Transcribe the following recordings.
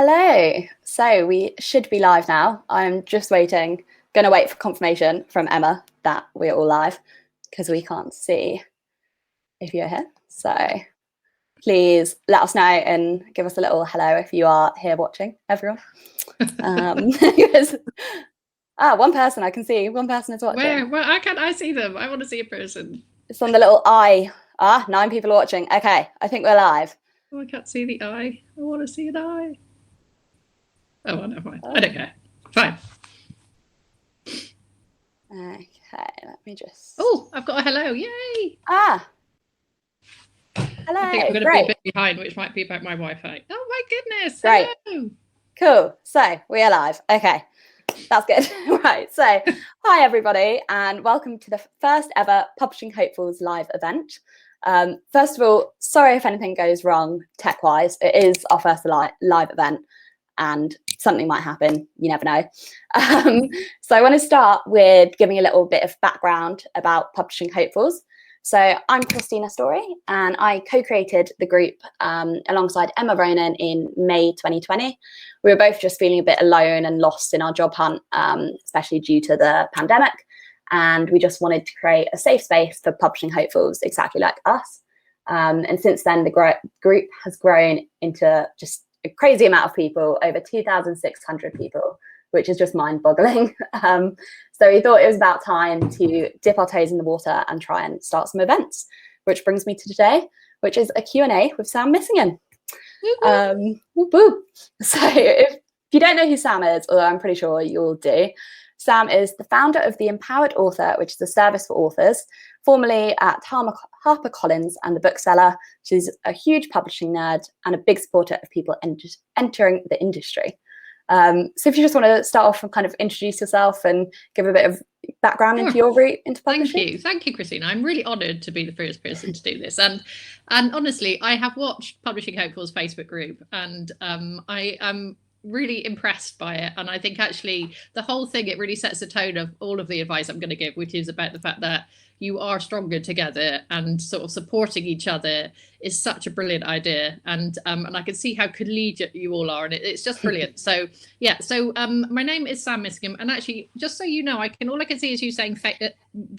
Hello. So we should be live now. I'm just waiting, going to wait for confirmation from Emma that we're all live because we can't see if you're here. So please let us know and give us a little hello if you are here watching, everyone. One person I can see. One person is watching. Where? Well, I can't. I see them. I want to see a person. It's on the little eye. 9 people are watching. Okay, I think we're live. Oh, I can't see the eye. I want to see an eye. Oh, well, never mind. I don't care. Fine. Okay, let me just... Oh, I've got a hello. Yay! Hello. I think I'm going to be a bit behind, which might be about my Wi-Fi. Oh my goodness! Great. Hello. Cool. So we are live. Okay, that's good. Right. So hi everybody, and welcome to the first ever Publishing Hopefuls live event. First of all, sorry if anything goes wrong tech-wise. It is our first live event, and something might happen. You never know. So I want to start with giving a little bit of background about Publishing Hopefuls. So I'm Christina Story, and I co-created the group alongside Emma Ronan in May 2020. We were both just feeling a bit alone and lost in our job hunt, especially due to the pandemic. And we just wanted to create a safe space for publishing hopefuls exactly like us. And since then, the group has grown into just a crazy amount of people, over 2,600 people, which is just mind-boggling. So we thought it was about time to dip our toes in the water and try and start some events, which brings me to today, which is a Q&A with Sam Missingham. Whoop, whoop. So if you don't know who Sam is, although I'm pretty sure you all do, Sam is the founder of The Empowered Author, which is a service for authors, formerly at HarperCollins and The Bookseller. She's a huge publishing nerd and a big supporter of people entering the industry. So if you just want to start off and kind of introduce yourself and give a bit of background into your route into publishing. Thank you, Christina. I'm really honoured to be the first person to do this. And honestly, I have watched Publishing Hopefuls Facebook group, and I am really impressed by it. And I think actually the whole thing, it really sets the tone of all of the advice I'm going to give, which is about the fact that you are stronger together, and sort of supporting each other is such a brilliant idea. And I can see how collegiate you all are, and it's just brilliant. So yeah, so my name is Sam Missingham, and actually, just so you know, all I can see is you saying that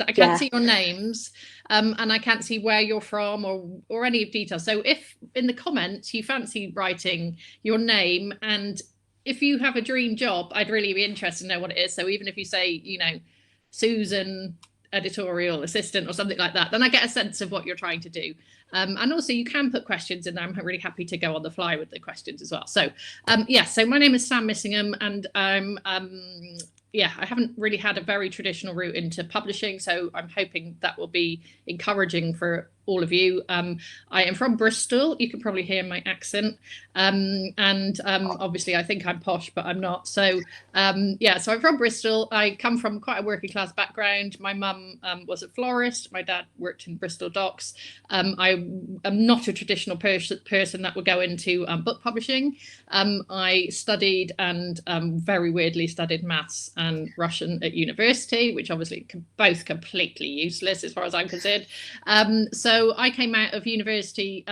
I can't see your names, and I can't see where you're from or any details. So if in the comments you fancy writing your name, and if you have a dream job, I'd really be interested to know what it is. So even if you say, you know, Susan editorial assistant or something like that, then I get a sense of what you're trying to do. And also you can put questions in there. I'm really happy to go on the fly with the questions as well. So so my name is Sam Missingham, and I'm I haven't really had a very traditional route into publishing, so I'm hoping that will be encouraging for all of you. I am from Bristol. You can probably hear my accent. Obviously I think I'm posh, but I'm not. So so I'm from Bristol. I come from quite a working class background. My mum was a florist. My dad worked in Bristol docks. I am not a traditional person that would go into book publishing. I studied and very weirdly studied maths and Russian at university, which obviously both completely useless as far as I'm concerned. So I came out of university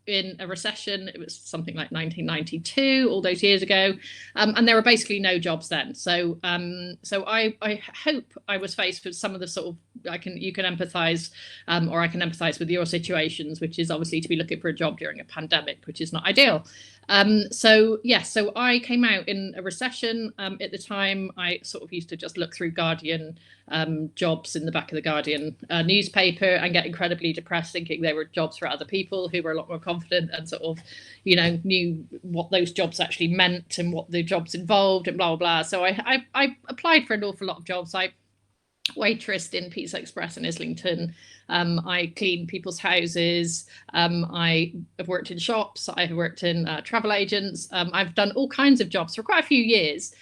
in a recession. It was something like 1992, all those years ago, and there were basically no jobs then. So I hope I was faced with some of the sort of, you can empathise, or I can empathise with your situations, which is obviously to be looking for a job during a pandemic, which is not ideal. So I came out in a recession. At the time, I sort of used to just look through Guardian jobs in the back of the Guardian newspaper and get incredibly depressed, thinking they were jobs for other people who were a lot more confident and sort of, you know, knew what those jobs actually meant and what the jobs involved and blah, blah, blah. So I applied for an awful lot of jobs. I waitressed in Pizza Express in Islington. I cleaned people's houses. I have worked in shops. I have worked in travel agents. I've done all kinds of jobs for quite a few years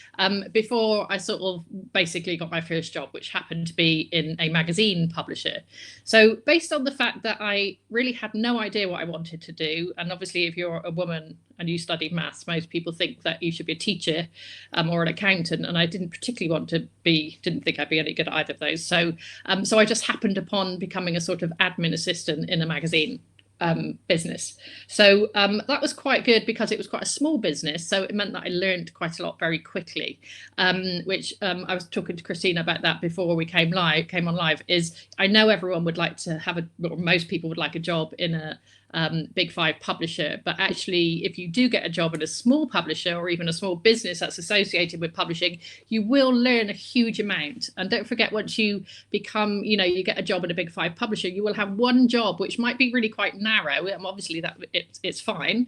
before I sort of basically got my first job, which happened to be in a magazine publisher. So based on the fact that I really had no idea what I wanted to do, and obviously if you're a woman and you study maths, most people think that you should be a teacher or an accountant, and I didn't particularly want to be, didn't think I'd be any good at either of those. So I just happened upon becoming a sort of admin assistant in a magazine. business. So that was quite good because it was quite a small business. So it meant that I learned quite a lot very quickly, which I was talking to Christina about that before we came on live, is I know everyone would like to have or most people would like a job in a big five publisher, but actually if you do get a job in a small publisher or even a small business that's associated with publishing, you will learn a huge amount. And don't forget, once you become, you get a job in a big five publisher, you will have one job which might be really quite narrow. Obviously that it's fine,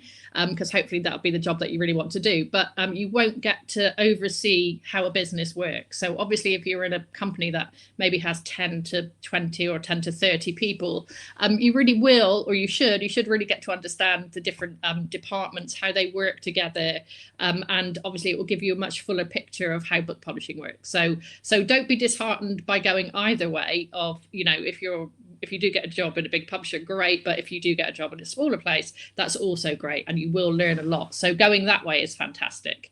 because hopefully that'll be the job that you really want to do, but you won't get to oversee how a business works. So obviously if you're in a company that maybe has 10 to 20 or 10 to 30 people, you really will, or you should really get to understand the different departments, how they work together, and obviously it will give you a much fuller picture of how book publishing works. So don't be disheartened by going either way of, if you do get a job in a big publisher, great, but if you do get a job in a smaller place, that's also great, and you will learn a lot. So going that way is fantastic.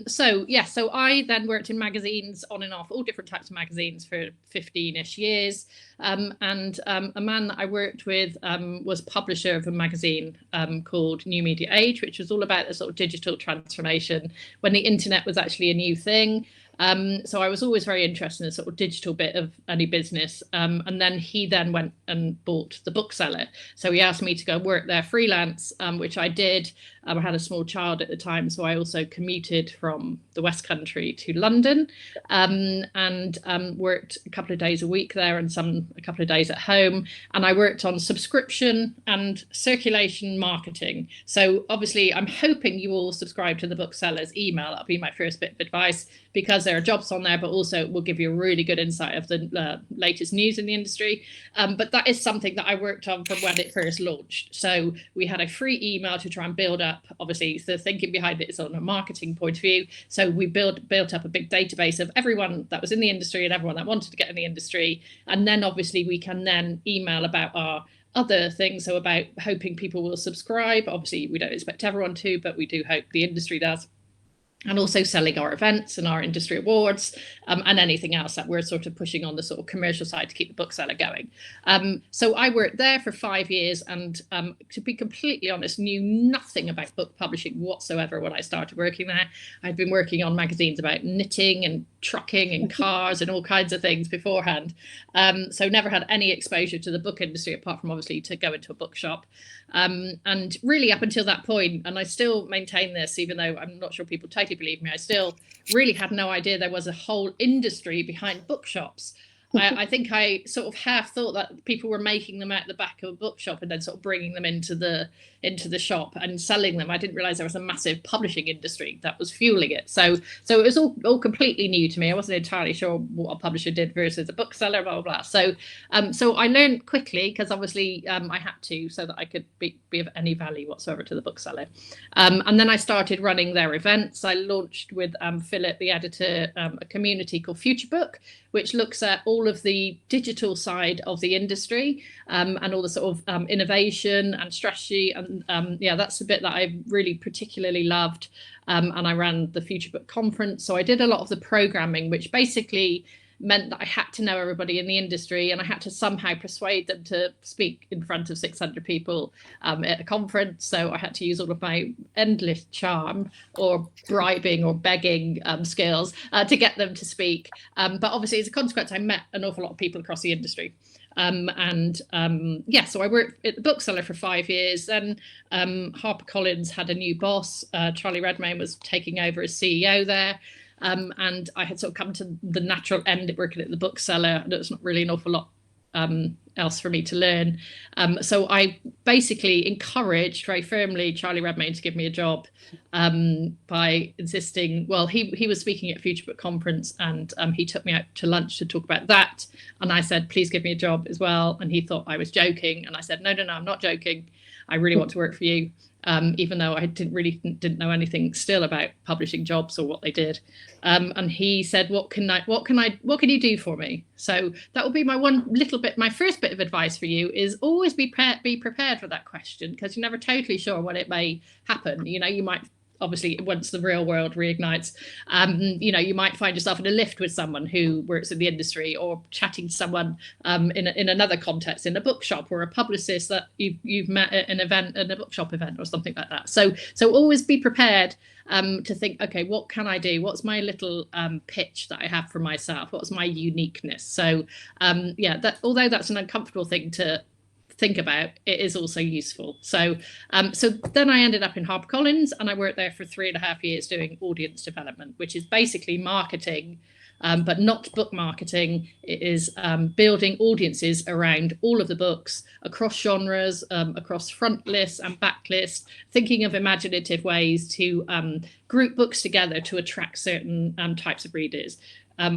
So I then worked in magazines on and off, all different types of magazines for 15-ish years. And a man that I worked with was publisher of a magazine called New Media Age, which was all about the sort of digital transformation when the internet was actually a new thing. So I was always very interested in the sort of digital bit of any business. And then he then went and bought the bookseller. So he asked me to go work there freelance, which I did. I had a small child at the time, so I also commuted from the West Country to London, and worked a couple of days a week there and a couple of days at home. And I worked on subscription and circulation marketing. So obviously I'm hoping you all subscribe to the bookseller's email. That'll be my first bit of advice, because there are jobs on there, but also it will give you a really good insight of the latest news in the industry. But that is something that I worked on from when it first launched. So we had a free email to try and build up, obviously the thinking behind it is on a marketing point of view. So we built up a big database of everyone that was in the industry and everyone that wanted to get in the industry. And then obviously we can then email about our other things, so about hoping people will subscribe. Obviously we don't expect everyone to, but we do hope the industry does. And also selling our events and our industry awards, and anything else that we're sort of pushing on the sort of commercial side to keep the bookseller going. So I worked there for 5 years, and to be completely honest, knew nothing about book publishing whatsoever when I started working there. I'd been working on magazines about knitting and trucking and cars and all kinds of things beforehand. So never had any exposure to the book industry, apart from obviously to go into a bookshop. And really up until that point, and I still maintain this, even though I'm not sure people totally believe me, I still really had no idea there was a whole industry behind bookshops. I think I sort of half thought that people were making them out the back of a bookshop and then sort of bringing them into the shop and selling them. I didn't realize there was a massive publishing industry that was fueling it. So it was all completely new to me. I wasn't entirely sure what a publisher did versus a bookseller, blah, blah, blah. So I learned quickly, because obviously I had to, so that I could be of any value whatsoever to the bookseller. And then I started running their events. I launched with Philip, the editor, a community called Future Book, which looks at all of the digital side of the industry, and all the sort of innovation and strategy. And that's the bit that I really particularly loved. And I ran the Future Book conference. So I did a lot of the programming, which basically meant that I had to know everybody in the industry, and I had to somehow persuade them to speak in front of 600 people at a conference. So I had to use all of my endless charm or bribing or begging skills to get them to speak. But obviously, as a consequence, I met an awful lot of people across the industry. So I worked at the bookseller for 5 years. Then HarperCollins had a new boss. Charlie Redmayne was taking over as CEO there. And I had sort of come to the natural end of working at the bookseller. There's not really an awful lot else for me to learn. So I basically encouraged very firmly Charlie Redmayne to give me a job by insisting, well, he was speaking at a Future Book conference, and he took me out to lunch to talk about that. And I said, please give me a job as well. And he thought I was joking. And I said, no, I'm not joking. I really want to work for you. Even though I didn't know anything still about publishing jobs or what they did. And he said, what can you do for me? So that would be my first bit of advice for you, is always be prepared for that question, because you're never totally sure when it may happen. You might obviously once the real world reignites, you know, you might find yourself in a lift with someone who works in the industry, or chatting to someone in another context, in a bookshop, or a publicist that you've met at an event, in a bookshop event or something like that. So always be prepared to think, okay, what can I do? What's my little pitch that I have for myself? What's my uniqueness? So yeah, that although that's an uncomfortable thing to think about, it is also useful. So so then I ended up in HarperCollins, and I worked there for 3.5 years doing audience development, which is basically marketing, but not book marketing. It is building audiences around all of the books, across genres, across front lists and back lists, thinking of imaginative ways to group books together to attract certain types of readers.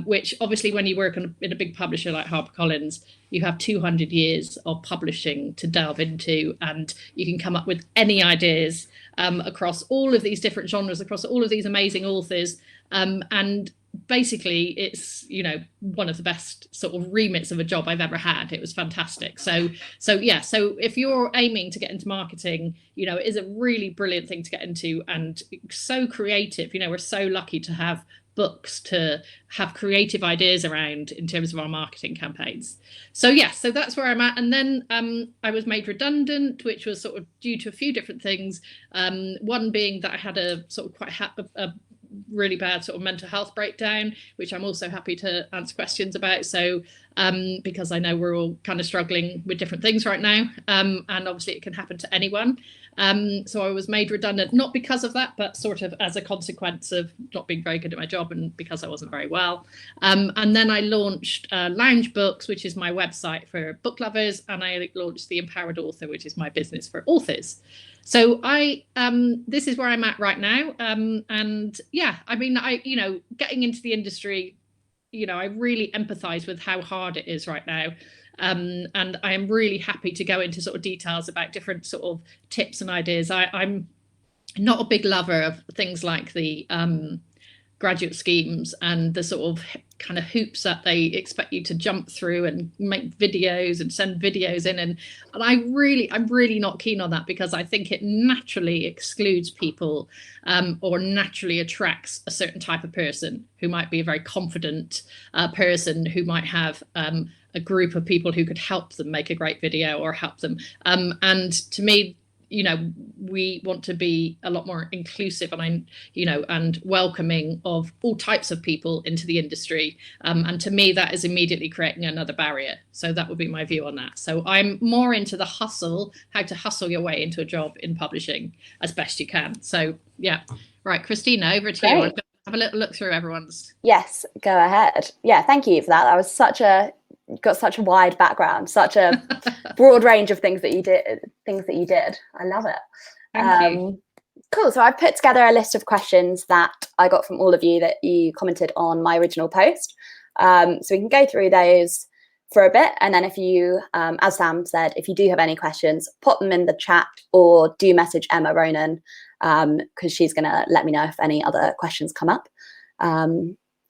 Which obviously, when you work in a big publisher like HarperCollins, you have 200 years of publishing to delve into, and you can come up with any ideas across all of these different genres, across all of these amazing authors. And basically, it's, you know, one of the best sort of remits of a job I've ever had. It was fantastic. So yeah, so if you're aiming to get into marketing, you know, it is a really brilliant thing to get into, and so creative. You know, we're so lucky to have books to have creative ideas around in terms of our marketing campaigns. So yeah, so that's where I'm at. And then I was made redundant, which was sort of due to a few different things. One being that I had a sort of quite a really bad sort of mental health breakdown, which I'm also happy to answer questions about. So because I know we're all kind of struggling with different things right now, and obviously it can happen to anyone. So I was made redundant, not because of that, but sort of as a consequence of not being very good at my job, and because I wasn't very well. And then I launched Lounge Books, which is my website for book lovers, and I launched The Empowered Author, which is my business for authors. So this is where I'm at right now. And yeah, I mean, you know, getting into the industry, you know, I really empathize with how hard it is right now. And I am really happy to go into sort of details about different sort of tips and ideas. I'm not a big lover of things like the graduate schemes and the sort of kind of hoops that they expect you to jump through and make videos and send videos in. And I'm really not keen on that, because I think it naturally excludes people, or naturally attracts a certain type of person who might be a very confident person, who might have a group of people who could help them make a great video or help them. And to me, you know, we want to be a lot more inclusive and welcoming of all types of people into the industry. And to me, that is immediately creating another barrier. So that would be my view on that. So I'm more into the hustle, how to hustle your way into a job in publishing as best you can. So yeah, right, Christina, over to you. I'm going to have a little look through everyone's. Yes, go ahead. Yeah, thank you for that. That was got such a wide background, such a broad range of things that you did. I love it. Thank you. Cool. So I've put together a list of questions that I got from all of you that you commented on my original post. So we can go through those for a bit, and then if you, as Sam said, if you do have any questions, pop them in the chat, or do message Emma Ronan, because she's going to let me know if any other questions come up.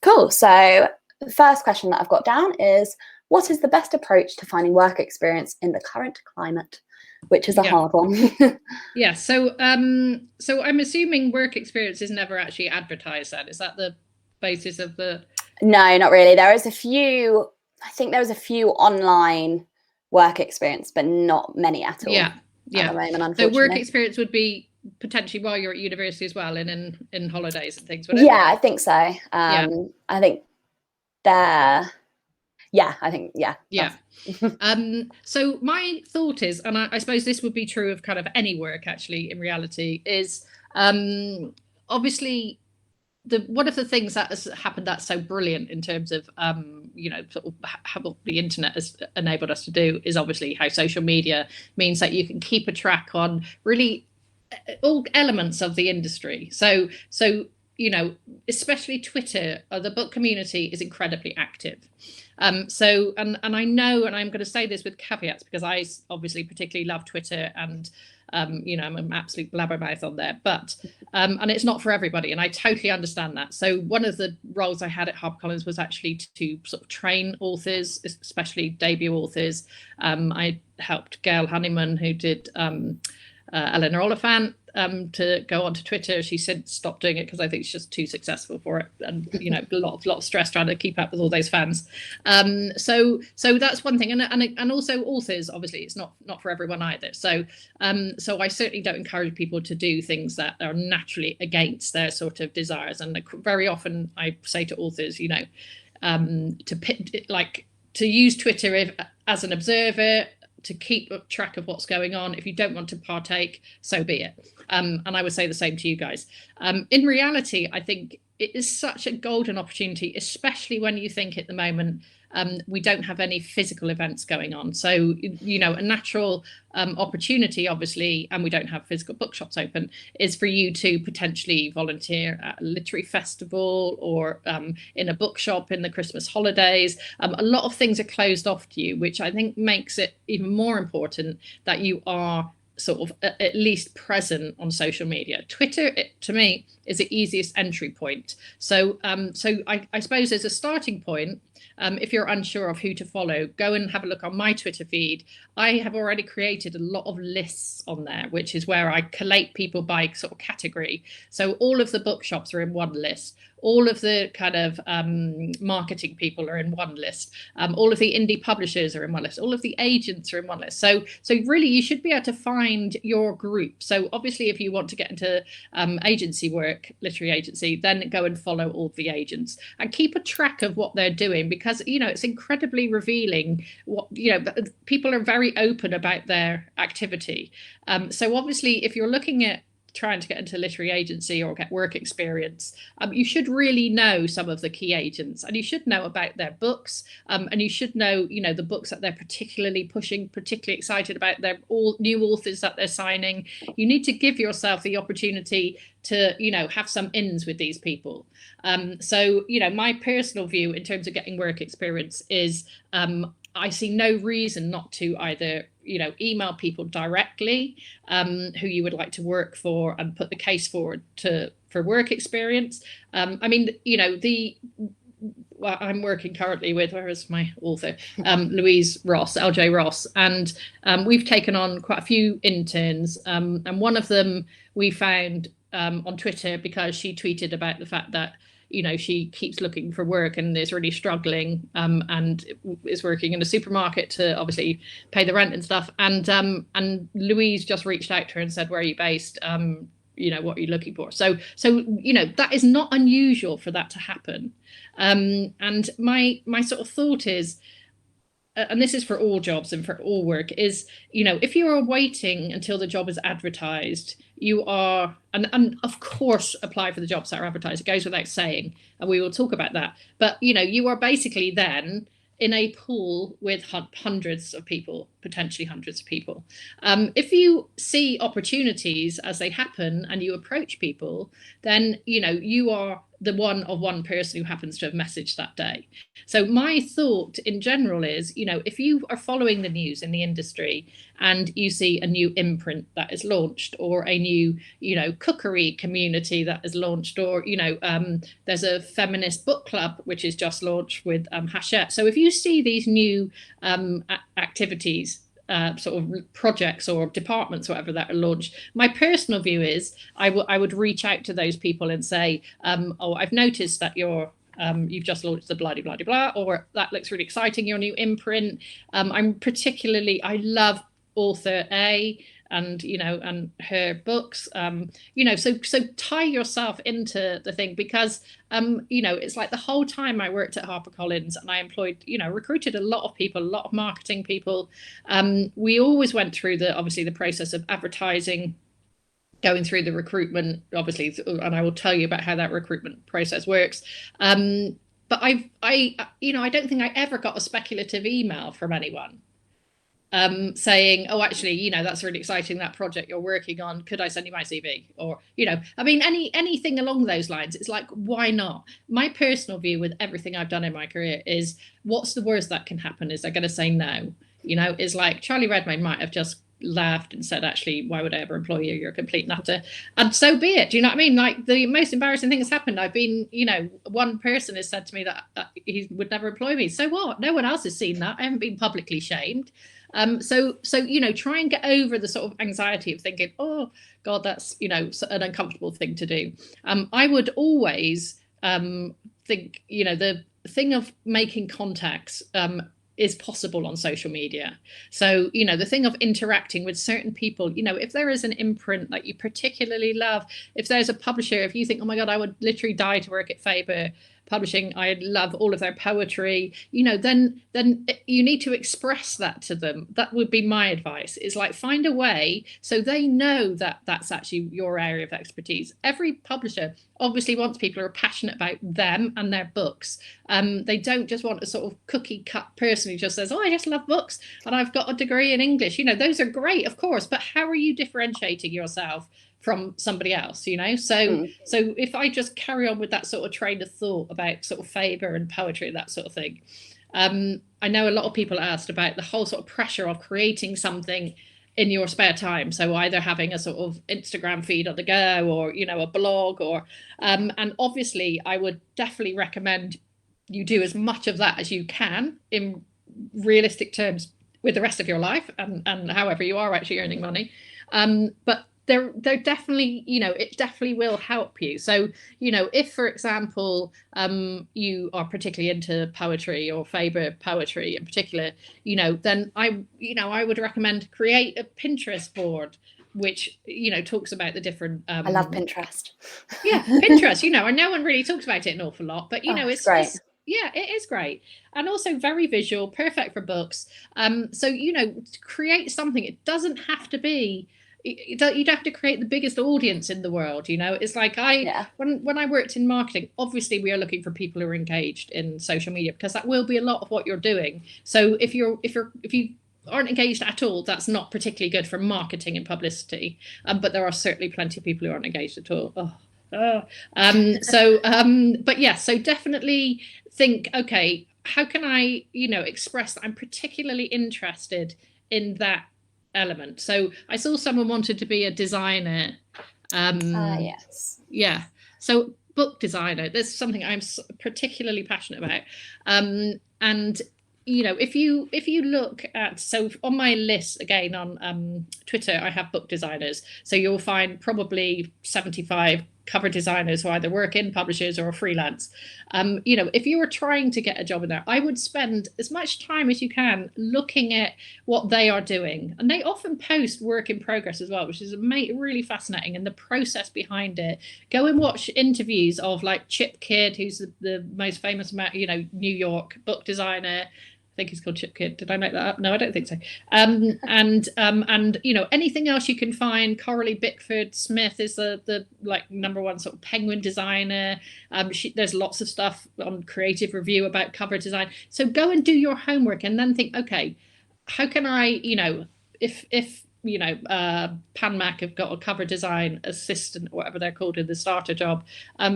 Cool. So the first question that I've got down is, what is the best approach to finding work experience in the current climate? Which is a hard one. Yeah. So I'm assuming work experience is never actually advertised then. Is that the basis of the? No, not really. I think there was a few online work experience, but not many at all. Yeah. At the moment, unfortunately. So work experience would be potentially while you're at university as well, and in holidays and things, would it? Yeah, I think so. I think there. Yeah, I think, yeah. Yeah. So my thought is, and I suppose this would be true of kind of any work actually in reality, is obviously one of the things that has happened that's so brilliant in terms of sort of how the internet has enabled us to do is obviously how social media means that you can keep a track on really all elements of the industry. So you know, especially Twitter, the book community is incredibly active. So I know, and I'm going to say this with caveats, because I obviously particularly love Twitter, and I'm an absolute blabbermouth on there, but and it's not for everybody, and I totally understand that. So one of the roles I had at HarperCollins was actually to sort of train authors, especially debut authors. I helped Gail Honeyman, who did Eleanor Oliphant, to go onto Twitter. She's since stopped doing it because I think she's just too successful for it, and a lot of stress trying to keep up with all those fans. So that's one thing, and also authors, obviously, it's not for everyone either. So I certainly don't encourage people to do things that are naturally against their sort of desires. And very often I say to authors, to use Twitter as an observer, to keep track of what's going on. If you don't want to partake, so be it. And I would say the same to you guys. In reality, I think it is such a golden opportunity, especially when you think at the moment we don't have any physical events going on. So, a natural opportunity, obviously, and we don't have physical bookshops open, is for you to potentially volunteer at a literary festival or in a bookshop in the Christmas holidays. A lot of things are closed off to you, which I think makes it even more important that you are sort of at least present on social media. Twitter, to me, is the easiest entry point. So I suppose as a starting point, if you're unsure of who to follow, go and have a look on my Twitter feed. I have already created a lot of lists on there, which is where I collate people by sort of category. So all of the bookshops are in one list. All of the kind of marketing people are in one list. All of the indie publishers are in one list. All of the agents are in one list. So really, you should be able to find your group. So obviously, if you want to get into agency work, literary agency, then go and follow all the agents and keep a track of what they're doing, because it's incredibly revealing. People are very open about their activity. So obviously, if you're looking at trying to get into literary agency or get work experience, you should really know some of the key agents, and you should know about their books, and you should know the books that they're particularly pushing, particularly excited about, their all new authors that they're signing. You need to give yourself the opportunity to have some ins with these people. So my personal view in terms of getting work experience is I see no reason not to either email people directly who you would like to work for and put the case forward for work experience. I'm working currently with, where is my author, Louise Ross, LJ Ross, and we've taken on quite a few interns, and one of them we found on Twitter because she tweeted about the fact that she keeps looking for work and is really struggling, and is working in a supermarket to obviously pay the rent and stuff. And Louise just reached out to her and said, "Where are you based? What are you looking for?" So that is not unusual for that to happen. And my sort of thought is, and this is for all jobs and for all work, is if you are waiting until the job is advertised, you are, and of course apply for the jobs that are advertised, it goes without saying, and we will talk about that, but you are basically then in a pool with hundreds of people, potentially hundreds of people. If you see opportunities as they happen and you approach people, then you are the one person who happens to have messaged that day. So my thought in general is, if you are following the news in the industry and you see a new imprint that is launched, or a new, cookery community that is launched, or, there's a feminist book club which is just launched with Hachette. So if you see these new activities, sort of projects or departments, or whatever, that are launched, my personal view is I would reach out to those people and say, oh, I've noticed that you've just launched the blah, blah, blah, or that looks really exciting, your new imprint. I love author A and and her books, so tie yourself into the thing, because it's like the whole time I worked at HarperCollins and I employed, recruited a lot of people, a lot of marketing people. We always went through the process of advertising, going through the recruitment, obviously, and I will tell you about how that recruitment process works. But I don't think I ever got a speculative email from anyone saying, oh, actually, that's really exciting, that project you're working on, could I send you my CV? Or, anything along those lines. It's like, why not? My personal view with everything I've done in my career is, what's the worst that can happen? Is they're going to say no? Is like Charlie Redmayne might have just laughed and said, actually, why would I ever employ you? You're a complete nutter. And so be it. Do you know what I mean? Like, the most embarrassing thing has happened. I've been, one person has said to me that he would never employ me. So what? No one else has seen that. I haven't been publicly shamed. So try and get over the sort of anxiety of thinking, oh God, that's an uncomfortable thing to do. I would always think the thing of making contacts is possible on social media. So, the thing of interacting with certain people, if there is an imprint that you particularly love, if there's a publisher, if you think, oh my God, I would literally die to work at Faber Publishing, I love all of their poetry, then you need to express that to them. That would be my advice, is like find a way so they know that that's actually your area of expertise. Every publisher obviously wants people who are passionate about them and their books. They don't just want a sort of cookie cut person who just says, oh, I just love books and I've got a degree in English. Those are great, of course, but how are you differentiating yourself from somebody else? So if I just carry on with that sort of train of thought about sort of Faber and poetry, that sort of thing, I know a lot of people asked about the whole sort of pressure of creating something in your spare time. So either having a sort of Instagram feed on the go, or a blog, or and obviously I would definitely recommend you do as much of that as you can in realistic terms with the rest of your life, and however you are actually earning money. But they're definitely, it definitely will help you. So, if, for example, you are particularly into poetry or Faber poetry in particular, then I would recommend create a Pinterest board, which, talks about the different. I love Pinterest. Yeah, Pinterest, and no one really talks about it an awful lot, but, it's great. Yeah, it is great. And also very visual, perfect for books. So, create something. It doesn't have to be, you don't have to create the biggest audience in the world. It's like when I worked in marketing, obviously we are looking for people who are engaged in social media, because that will be a lot of what you're doing. So if you aren't engaged at all, that's not particularly good for marketing and publicity. But there are certainly plenty of people who aren't engaged at all. But yeah, so definitely think, okay, how can I, express that I'm particularly interested in that element? So I saw someone wanted to be a designer. Yes. Yeah. So book designer, there's something I'm particularly passionate about. And if you look at, so on my list again on Twitter, I have book designers. So you'll find probably 75 cover designers who either work in publishers or are freelance. If you were trying to get a job in there, I would spend as much time as you can looking at what they are doing. And they often post work in progress as well, which is really fascinating, and the process behind it. Go and watch interviews of like Chip Kidd, who's the most famous New York book designer. I think he's called Chip Kidd. Did I make that up? No, I don't think so. And anything else you can find. Coralie Bickford Smith is the like #1 sort of Penguin designer. There's lots of stuff on Creative Review about cover design. So go and do your homework, and then think, okay, how can I, if PanMac have got a cover design assistant, or whatever they're called in the starter job,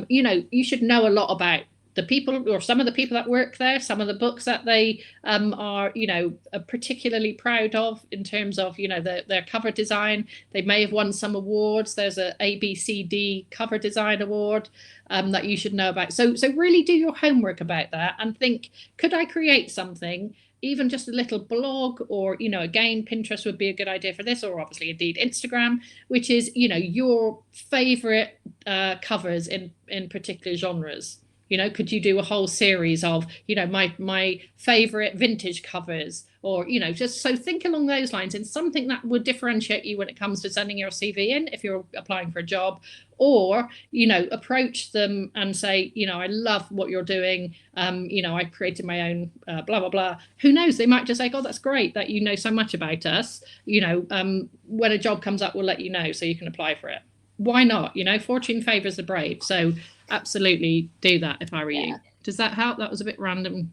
you should know a lot about the people, or some of the people that work there, some of the books that they are particularly proud of in terms of their cover design. They may have won some awards. There's a ABCD cover design award that you should know about. So really do your homework about that and think, could I create something, even just a little blog, or again, Pinterest would be a good idea for this, or obviously indeed Instagram, which is your favorite covers in particular genres. Could you do a whole series of, my favorite vintage covers, or, just so think along those lines, and something that would differentiate you when it comes to sending your CV in, if you're applying for a job, or, approach them and say, I love what you're doing. I created my own blah, blah, blah. Who knows? They might just say, oh, that's great that you know so much about us. When a job comes up, we'll let you know so you can apply for it. Why not? Fortune favors the brave. So absolutely do that if I were you. Does that help? That was a bit random.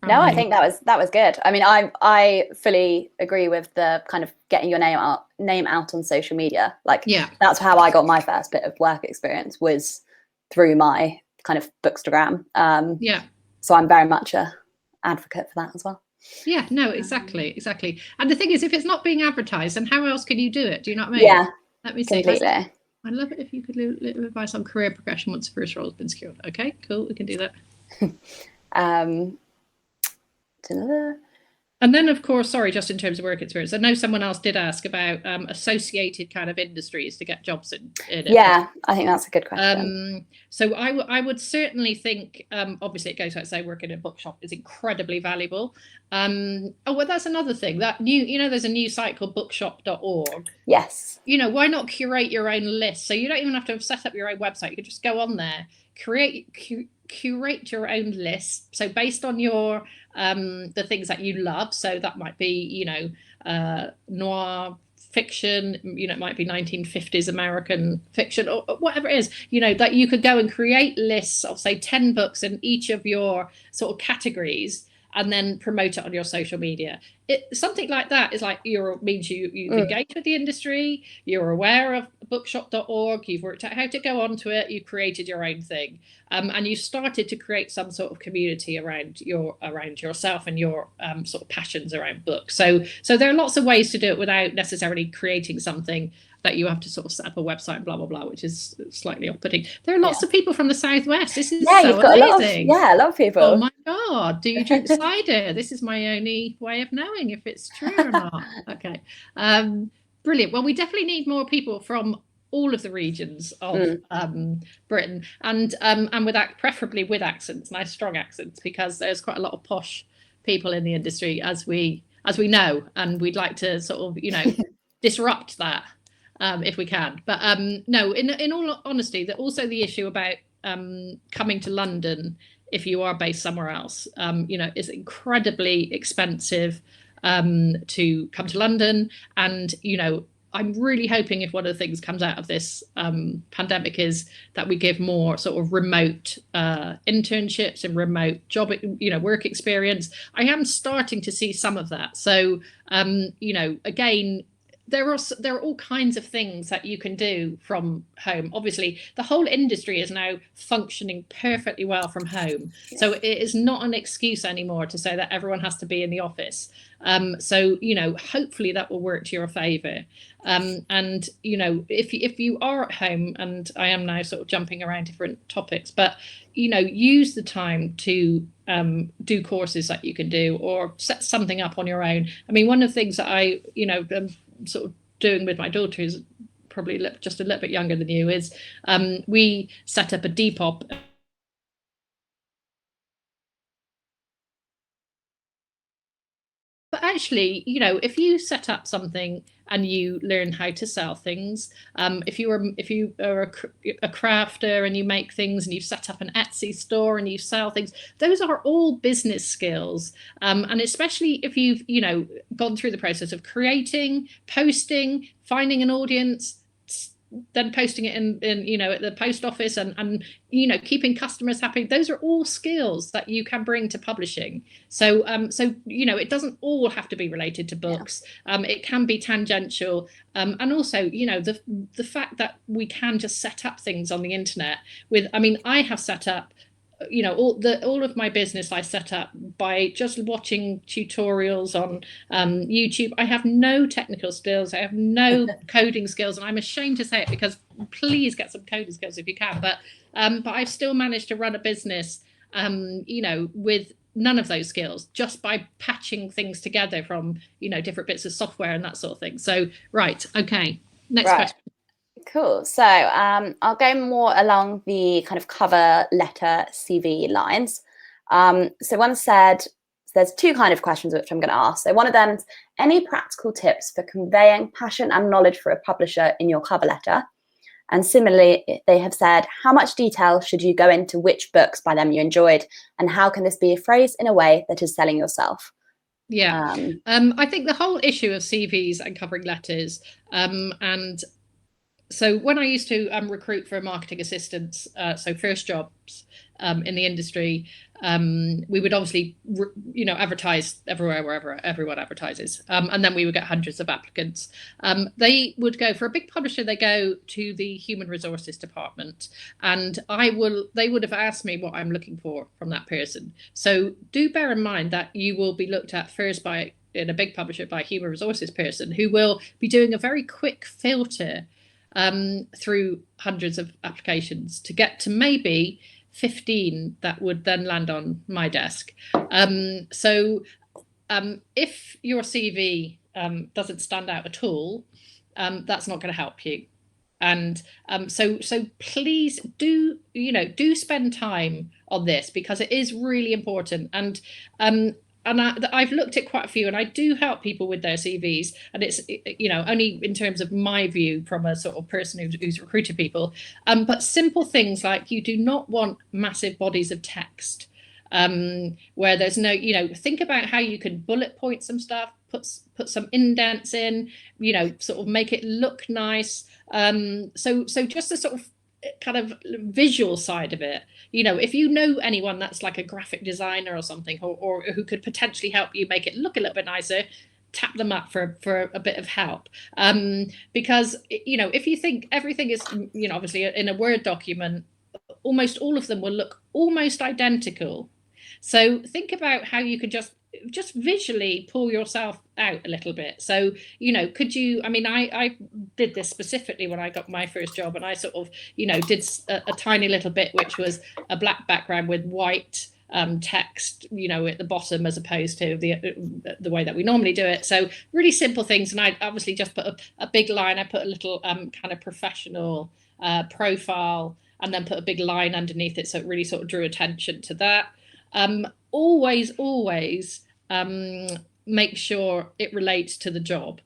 No, I think that was good. I mean, I fully agree with the kind of getting your name out on social media. Like, that's how I got my first bit of work experience, was through my kind of Bookstagram. So I'm very much a advocate for that as well. Yeah, no, exactly. And the thing is, if it's not being advertised, then how else can you do it? Do you know what I mean? Yeah, let me see. Completely. I'd love it if you could leave little advice on career progression once the first role has been secured. Okay, cool. We can do that. And then, of course, sorry, just in terms of work experience, I know someone else did ask about associated kind of industries to get jobs in it. Yeah, I think that's a good question. So I would certainly think, obviously it goes without saying, working in a bookshop is incredibly valuable. Oh, well, that's another thing. That new, there's a new site called bookshop.org. Yes. Why not curate your own list? So you don't even have to have set up your own website. You can just go on there, curate your own list. So based on your the things that you love. So that might be, noir fiction, it might be 1950s American fiction or whatever it is, that you could go and create lists of, say, 10 books in each of your sort of categories and then promote it on your social media. Something like that is like means you've engaged with the industry, you're aware of bookshop.org, you've worked out how to go onto it, you've created your own thing, and you started to create some sort of community around yourself and your sort of passions around books. So there are lots of ways to do it without necessarily creating something that you have to sort of set up a website, blah blah blah, which is slightly off-putting. There are lots of people from the Southwest. This is so you've got amazing. a lot of people. Oh my god, do you drink cider? This is my only way of knowing if it's true or not. Okay, brilliant. Well, we definitely need more people from all of the regions of Britain, and preferably with accents, nice strong accents, because there's quite a lot of posh people in the industry, as we know, and we'd like to sort of disrupt that. If we can, but no. In all honesty, also the issue about coming to London if you are based somewhere else, is incredibly expensive to come to London, and I'm really hoping if one of the things comes out of this pandemic is that we give more sort of remote internships and remote job, work experience. I am starting to see some of that. So, again, there are all kinds of things that you can do from home. Obviously, the whole industry is now functioning perfectly well from home. So it is not an excuse anymore to say that everyone has to be in the office. So, hopefully that will work to your favour. And, if you are at home, and I am now sort of jumping around different topics, but, use the time to do courses that you can do or set something up on your own. I mean, one of the things that I, sort of doing with my daughter, who's probably just a little bit younger than you, is we set up a Depop. But actually, if you set up something and you learn how to sell things, if you are a crafter and you make things and you've set up an Etsy store and you sell things, those are all business skills. And especially if you've, gone through the process of creating, posting, finding an audience, then posting it in at the post office and keeping customers happy. Those are all skills that you can bring to publishing. So it doesn't all have to be related to books. It can be tangential, and also the fact that we can just set up things on the internet I have set up all of my business I set up by just watching tutorials on YouTube. I have no technical skills. I have no coding skills, and I'm ashamed to say it, because please get some coding skills if you can. But I've still managed to run a business, with none of those skills, just by patching things together from different bits of software and that sort of thing. So okay, next question. Cool. So I'll go more along the kind of cover letter CV lines. So one said, there's two kind of questions which I'm going to ask. So one of them is, any practical tips for conveying passion and knowledge for a publisher in your cover letter? And similarly, they have said, how much detail should you go into which books by them you enjoyed? And how can this be phrased in a way that is selling yourself? Yeah, I think the whole issue of CVs and covering letters, and so when I used to recruit for marketing assistants, so first jobs in the industry, we would obviously, advertise everywhere, wherever everyone advertises. And then we would get hundreds of applicants. They would go, for a big publisher, they go to the human resources department, and they would have asked me what I'm looking for from that person. So do bear in mind that you will be looked at first in a big publisher by a human resources person, who will be doing a very quick filter through hundreds of applications to get to maybe 15 that would then land on my desk. So if your CV doesn't stand out at all, that's not going to help you. And so please do spend time on this, because it is really important. And I've looked at quite a few, and I do help people with their CVs, and it's only in terms of my view from a sort of person who's recruited people, but simple things like, you do not want massive bodies of text where there's no, think about how you can bullet point some stuff, put some indents in, sort of make it look nice. So just the sort of kind of visual side of it, if you know anyone that's like a graphic designer or something, or who could potentially help you make it look a little bit nicer, tap them up for a bit of help. Because if you think everything is, obviously in a Word document, almost all of them will look almost identical. So think about how you could just visually pull yourself out a little bit. So, could you, I did this specifically when I got my first job, and I sort of, did a tiny little bit, which was a black background with white text, at the bottom, as opposed to the way that we normally do it. So really simple things. And I obviously just put a big line. I put a little kind of professional profile, and then put a big line underneath it. So it really sort of drew attention to that. Always make sure it relates to the job,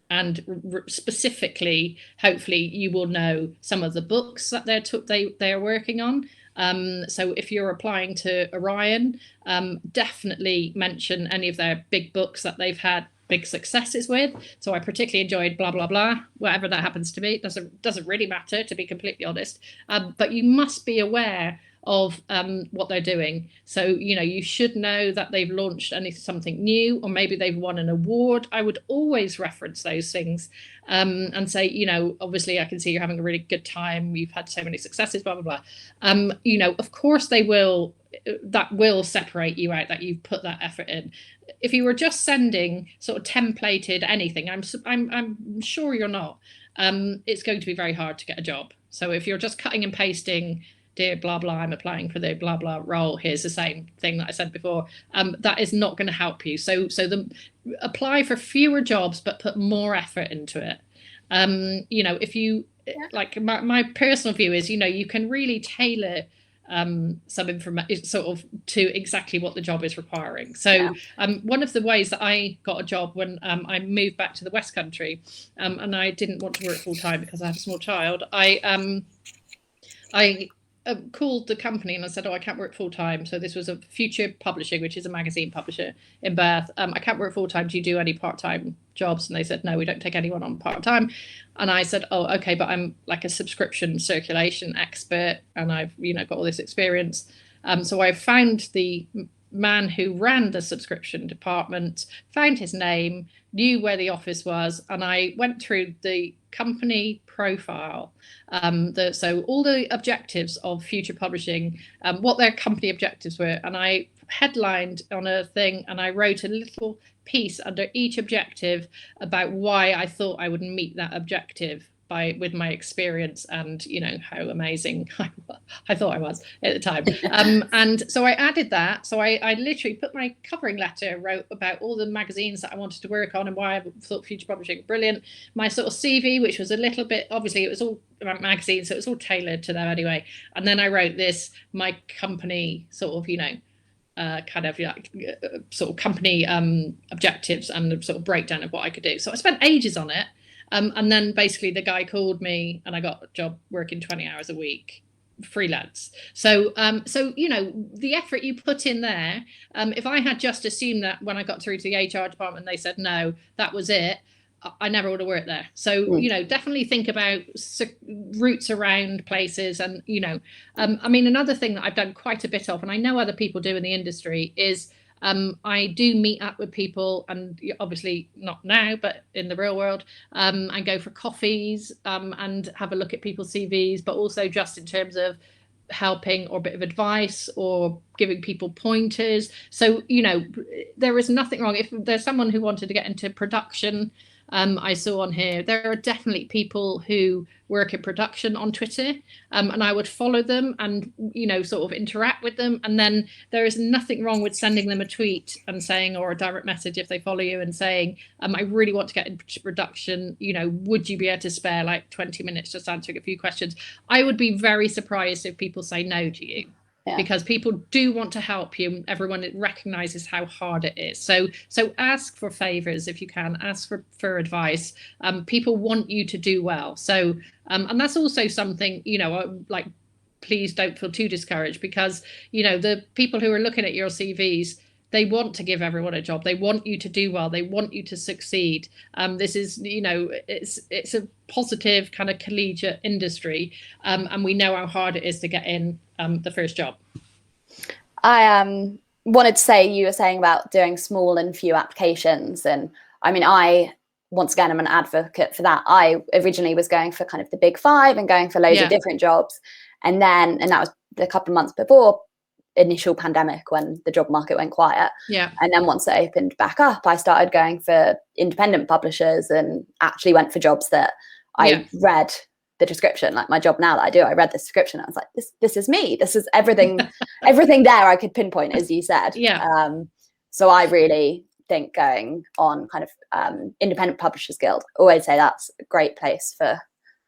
and specifically, hopefully you will know some of the books that they are working on. So if you're applying to Orion, definitely mention any of their big books that they've had big successes with. So I particularly enjoyed blah blah blah, whatever that happens to be. It doesn't really matter, to be completely honest. But you must be aware of what they're doing. So you should know that they've launched something new, or maybe they've won an award. I would always reference those things, and say, obviously I can see you're having a really good time, you've had so many successes, blah blah blah. Of course they will, that will separate you out, that you've put that effort in. If you were just sending sort of templated anything, I'm sure you're not, it's going to be very hard to get a job. So if you're just cutting and pasting, dear blah blah, I'm applying for the blah blah role, here's the same thing that I said before, that is not going to help you. So apply for fewer jobs, but put more effort into it. If you like, my personal view is, you can really tailor some information sort of to exactly what the job is requiring. So one of the ways that I got a job when I moved back to the West Country, and I didn't want to work full time because I have a small child, I called the company and I said, I can't work full time. So this was a Future Publishing, which is a magazine publisher in Bath. I can't work full time. Do you do any part-time jobs? And they said, no, we don't take anyone on part-time. And I said, oh, okay, but I'm like a subscription circulation expert, and I've got all this experience. So I found the man who ran the subscription department, found his name, knew where the office was, and I went through the company profile, so all the objectives of Future Publishing, what their company objectives were, and I headlined on a thing, and I wrote a little piece under each objective about why I thought I would meet that objective with my experience, and how amazing I thought I was at the time. And so I added that. So I literally put my covering letter, wrote about all the magazines that I wanted to work on and why I thought Future Publishing brilliant. My sort of CV, which was a little bit, obviously it was all about magazines, so it was all tailored to them anyway. And then I wrote this, my company sort of, kind of sort of company objectives, and the sort of breakdown of what I could do. So I spent ages on it. And then basically the guy called me, and I got a job working 20 hours a week, freelance. So the effort you put in there, if I had just assumed that when I got through to the HR department, they said, no, that was it, I never would have worked there. So, definitely think about routes around places. And, another thing that I've done quite a bit of, and I know other people do in the industry, is I do meet up with people, and obviously not now, but in the real world, and go for coffees, and have a look at people's CVs, but also just in terms of helping or a bit of advice or giving people pointers. So, there is nothing wrong. If there's someone who wanted to get into production, I saw on here, there are definitely people who work in production on Twitter, and I would follow them and, sort of interact with them. And then there is nothing wrong with sending them a tweet and saying, or a direct message if they follow you, and saying, I really want to get into production. Would you be able to spare like 20 minutes just answering a few questions? I would be very surprised if people say no to you. Yeah. Because people do want to help you. Everyone recognizes how hard it is. So ask for favors if you can. Ask for advice. People want you to do well. So and that's also something, like, please don't feel too discouraged, because the people who are looking at your CVs, they want to give everyone a job. They want you to do well. They want you to succeed. This is, it's a positive kind of collegiate industry, and we know how hard it is to get in the first job. I wanted to say, you were saying about doing small and few applications, and I mean, once again, I'm an advocate for that. I originally was going for kind of the big five and going for loads of different jobs, and that was a couple of months before initial pandemic, when the job market went quiet. And then once it opened back up, I started going for independent publishers and actually went for jobs that I read the description. Like my job now that I do, I read the description. I was like, this is me. This is everything. Everything there I could pinpoint, as you said. So I really think going on kind of Independent Publishers Guild, always say that's a great place for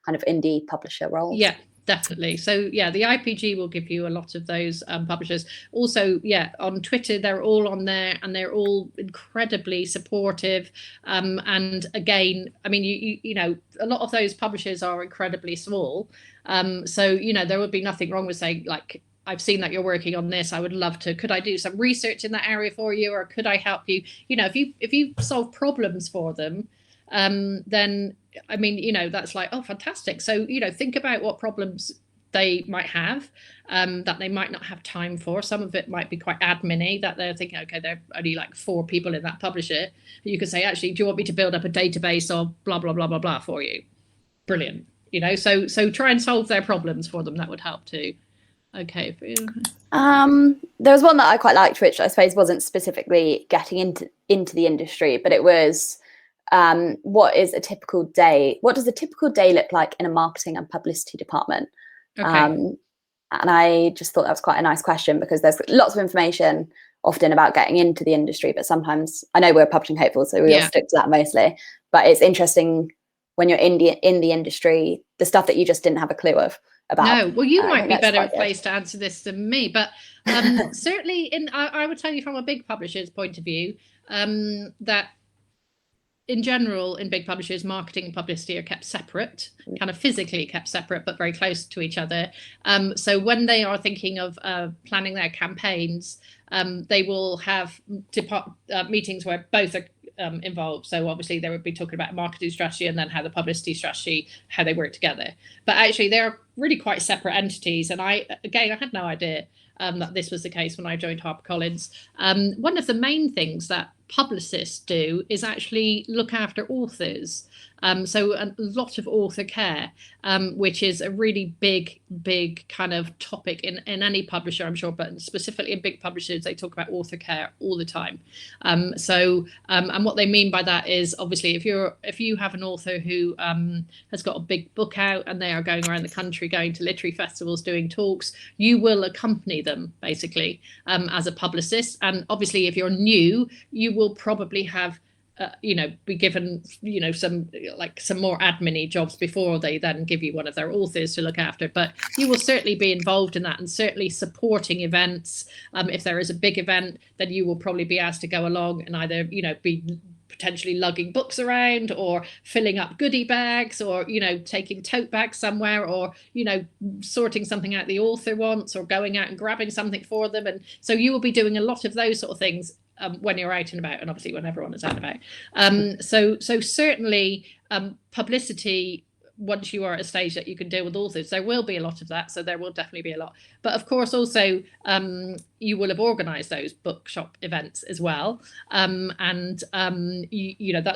kind of indie publisher roles. Yeah, definitely. So the IPG will give you a lot of those publishers. Also, on Twitter, they're all on there, and they're all incredibly supportive. And again, I mean, you know, a lot of those publishers are incredibly small. So there would be nothing wrong with saying, like, I've seen that you're working on this. I would love to. Could I do some research in that area for you, or could I help you? If you solve problems for them, then I mean, that's like, oh, fantastic. So think about what problems they might have, that they might not have time for. Some of it might be quite admin-y, that they're thinking, okay, there are only like 4 people in that publisher. But you could say, actually, do you want me to build up a database of blah blah blah blah blah for you? Brilliant. So try and solve their problems for them. That would help too. Okay. There was one that I quite liked, which I suppose wasn't specifically getting into the industry, but it was, what does a typical day look like in a marketing and publicity department? Okay. And I just thought that was quite a nice question, because there's lots of information often about getting into the industry, but sometimes, I know we're publishing hopefuls, so we all stick to that mostly, but it's interesting when you're in the industry, the stuff that you just didn't have a clue of about. No, well, you might be better placed to answer this than me, but certainly I would tell you from a big publisher's point of view, that in general, in big publishers, marketing and publicity are kept separate, kind of physically kept separate, but very close to each other. So when they are thinking of planning their campaigns, they will have meetings where both are involved. So obviously they would be talking about marketing strategy, and then how the publicity strategy, how they work together. But actually they're really quite separate entities. And I had no idea that this was the case when I joined HarperCollins. One of the main things that publicists do is actually look after authors. So a lot of author care, which is a really big kind of topic in any publisher, I'm sure, but specifically in big publishers, they talk about author care all the time. And what they mean by that is, obviously, if you have an author who has got a big book out and they are going around the country, going to literary festivals, doing talks, you will accompany them basically as a publicist. And obviously, if you're new, you will probably have be given some more admin-y jobs before they then give you one of their authors to look after. But you will certainly be involved in that, and certainly supporting events. If there is a big event, then you will probably be asked to go along and either be potentially lugging books around, or filling up goodie bags, or taking tote bags somewhere, or sorting something out the author wants, or going out and grabbing something for them. And so you will be doing a lot of those sort of things when you're out and about, and obviously when everyone is out and about. So certainly publicity, once you are at a stage that you can deal with authors, there will be a lot of that. So there will definitely be a lot. But of course, also, you will have organised those bookshop events as well. That's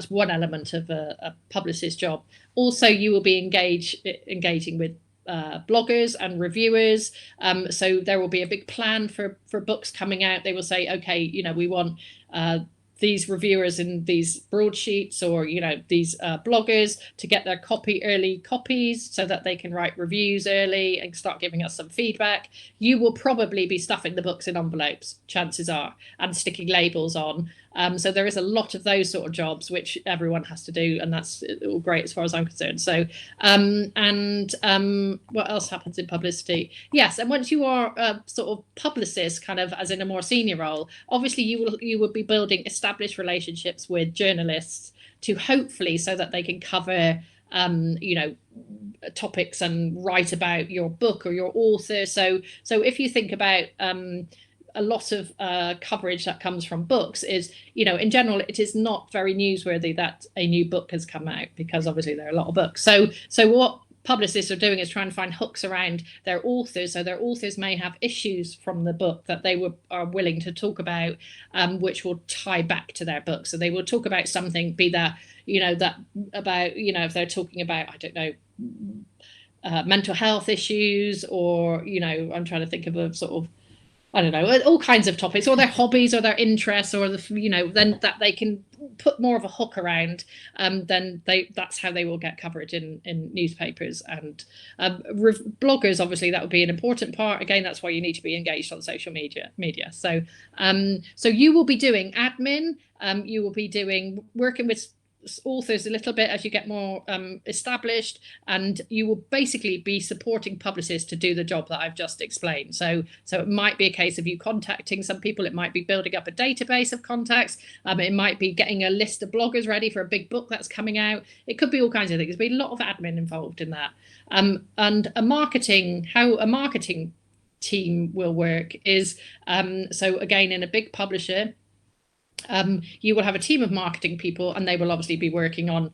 one element of a publicist's job. Also, you will be engaging with bloggers and reviewers. So there will be a big plan for books coming out. They will say, okay, we want these reviewers in these broadsheets, or these bloggers, to get their early copies so that they can write reviews early and start giving us some feedback. You will probably be stuffing the books in envelopes, chances are, and sticking labels on. So there is a lot of those sort of jobs which everyone has to do, and that's all great as far as I'm concerned. So what else happens in publicity? Yes, and once you are a sort of publicist, kind of as in a more senior role, obviously you will be building established relationships with journalists to hopefully, so that they can cover topics and write about your book or your author. So if you think about a lot of coverage that comes from books is, in general, it is not very newsworthy that a new book has come out, because obviously there are a lot of books. So what publicists are doing is trying to find hooks around their authors. So their authors may have issues from the book that they are willing to talk about, which will tie back to their book. So they will talk about something, be that, if they're talking about, I don't know, mental health issues, or, I'm trying to think of a sort of, I don't know, all kinds of topics, or their hobbies or their interests, or then that they can put more of a hook around, then that's how they will get coverage in newspapers. And bloggers, obviously, that would be an important part. Again, that's why you need to be engaged on social media. So you will be doing admin. You will be working with authors a little bit as you get more established, and you will basically be supporting publicists to do the job that I've just explained. So it might be a case of you contacting some people, it might be building up a database of contacts, it might be getting a list of bloggers ready for a big book that's coming out. It could be all kinds of things. There'll be a lot of admin involved in that. And how a marketing team will work is, so again, in a big publisher, you will have a team of marketing people, and they will obviously be working on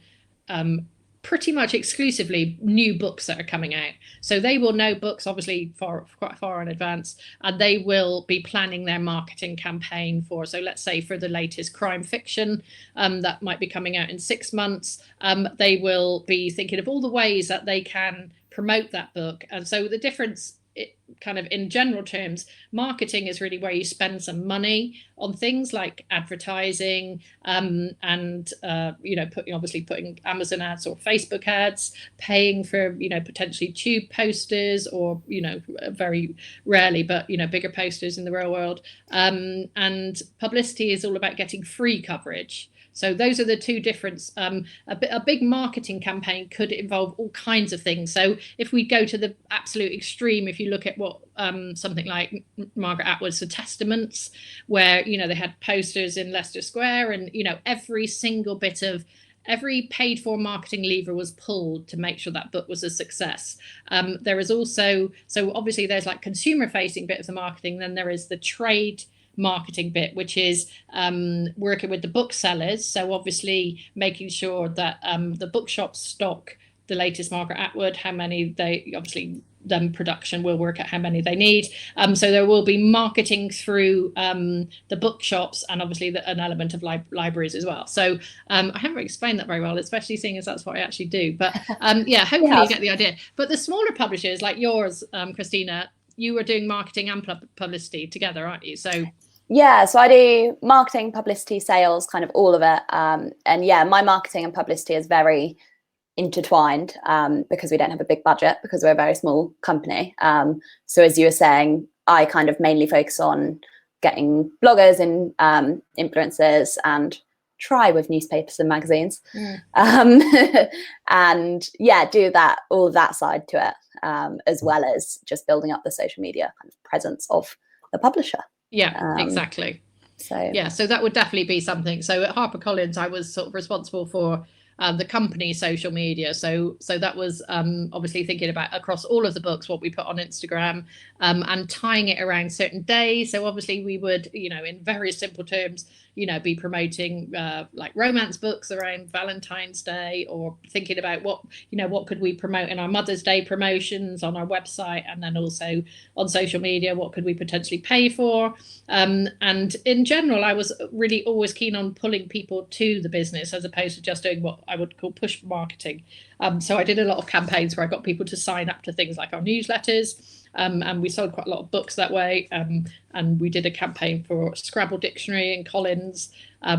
pretty much exclusively new books that are coming out. So they will know books obviously quite far in advance, and they will be planning their marketing campaign for, so let's say for the latest crime fiction that might be coming out in 6 months, they will be thinking of all the ways that they can promote that book. And so the difference, kind of in general terms, marketing is really where you spend some money on things like advertising, and putting Amazon ads or Facebook ads, paying for potentially tube posters, or very rarely, but bigger posters in the real world. And publicity is all about getting free coverage. So those are the two difference. A big marketing campaign could involve all kinds of things. So if we go to the absolute extreme, if you look at what something like Margaret Atwood's The Testaments, where they had posters in Leicester Square, and every paid for marketing lever was pulled to make sure that book was a success. There is also, so obviously there's like consumer facing bit of the marketing, then there is the trade marketing bit, which is working with the booksellers. So obviously making sure that the bookshops stock the latest Margaret Atwood, how many they, obviously then production will work out how many they need. So there will be marketing through the bookshops, and obviously an element of libraries as well. So I haven't explained that very well, especially seeing as that's what I actually do. But hopefully you get the idea. But the smaller publishers like yours, Christina, you are doing marketing and publicity together, aren't you? So yeah, so I do marketing, publicity, sales, kind of all of it. And yeah, my marketing and publicity is very intertwined, because we don't have a big budget, because we're a very small company. So as you were saying, I kind of mainly focus on getting bloggers and influencers, and try with newspapers and magazines. And yeah, do all of that side to it, as well as just building up the social media kind of presence of the publisher. Yeah, exactly. So that would definitely be something. So at HarperCollins, I was sort of responsible for the company social media. So that was obviously thinking about across all of the books what we put on Instagram, and tying it around certain days. So obviously we would, in very simple terms, be promoting like romance books around Valentine's Day, or thinking about what could we promote in our Mother's Day promotions on our website, and then also on social media, what could we potentially pay for. And in general, I was really always keen on pulling people to the business, as opposed to just doing what I would call push marketing. So I did a lot of campaigns where I got people to sign up to things like our newsletters, and we sold quite a lot of books that way. And we did a campaign for Scrabble Dictionary in Collins,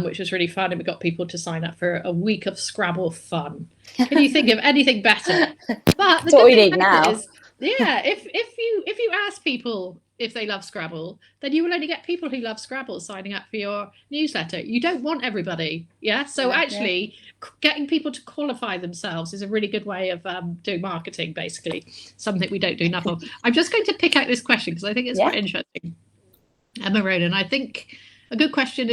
which was really fun, and we got people to sign up for a week of Scrabble fun. Can you think of anything better? But the what we good thing need about now. it is, yeah, if you ask people if they love Scrabble, then you will only get people who love Scrabble signing up for your newsletter. You don't want everybody, yeah? So actually, getting people to qualify themselves is a really good way of doing marketing, basically, something we don't do enough of. I'm just going to pick out this question because I think it's quite interesting. Emma Ronan, I think a good question